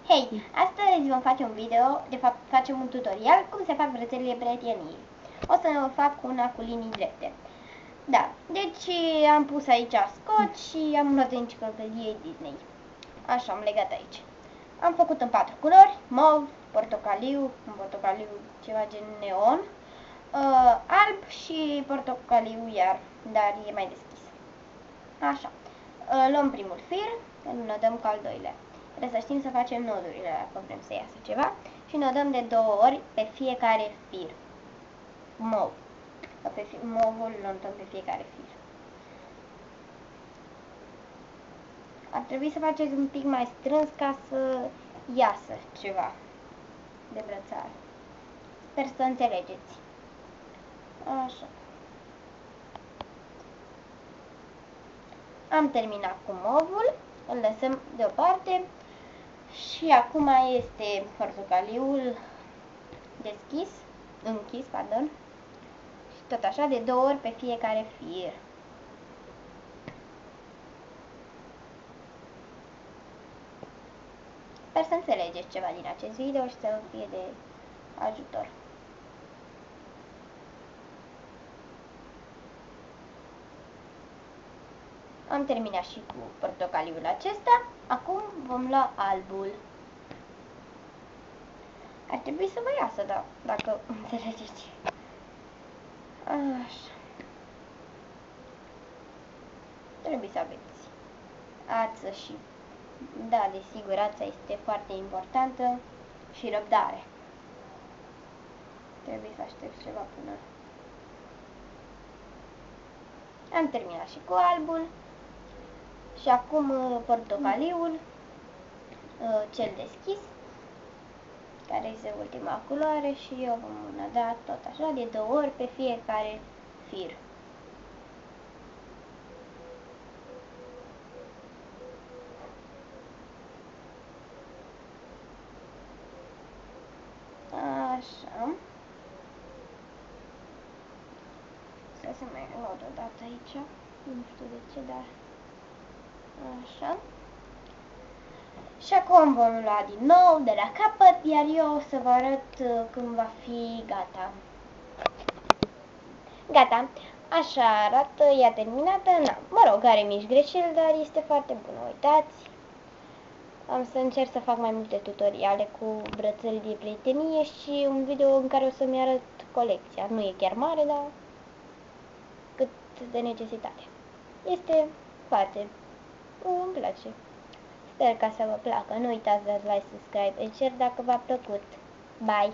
Hei, astăzi vom face un video, de fapt facem un tutorial cum se fac brățările prieteniei. O să fac una cu linii drepte. Da, deci am pus aici scotch și am luat enciclopedie Disney. Așa, am legat aici. Am făcut în 4 culori, mauve, portocaliu, un portocaliu ceva gen neon, alb și portocaliu iar, dar e mai deschis. Așa, luăm primul fir, îl nodăm cu al doilea. Trebuie să știm să facem nodurile dacă vrem să iasă ceva și nodăm de 2 ori pe fiecare fir. Mov. Movul îl nodăm pe fiecare fir. Ar trebui să faceți un pic mai strâns ca să iasă ceva de brățară. Sper să înțelegeți. Așa. Am terminat cu movul, îl lăsăm deoparte și acum este portocaliul închis, pardon, și tot așa de 2 ori pe fiecare fir. Sper să înțelegeți ceva din acest video și să fie de ajutor. Am terminat și cu portocaliul acesta, acum vom lua albul. Ar trebui să vă iasă, da, dacă înțelegeți. Așa. Trebuie să aveți ață și, da, desigur, ața este foarte importantă și răbdare. Trebuie să aștept ceva până... Am terminat și cu albul și acum portocaliul, cel deschis, care este ultima culoare și eu vom da tot așa de 2 ori pe fiecare fir. Așa. Să se mai rod o dată aici. Nu știu de ce, dar... Așa. Și acum vom lua din nou de la capăt, iar eu o să vă arăt când va fi gata. Gata. Așa arată, ea terminată. Na, mă rog, are mici greșeli, dar este foarte bună. Uitați. Am să încerc să fac mai multe tutoriale cu brățări de prietenie și un video în care o să-mi arăt colecția. Nu e chiar mare, dar cât de necesitate. Este foarte... îmi place. Sper ca să vă placă. Nu uitați să dați like, subscribe, share dacă v-a plăcut. Bye!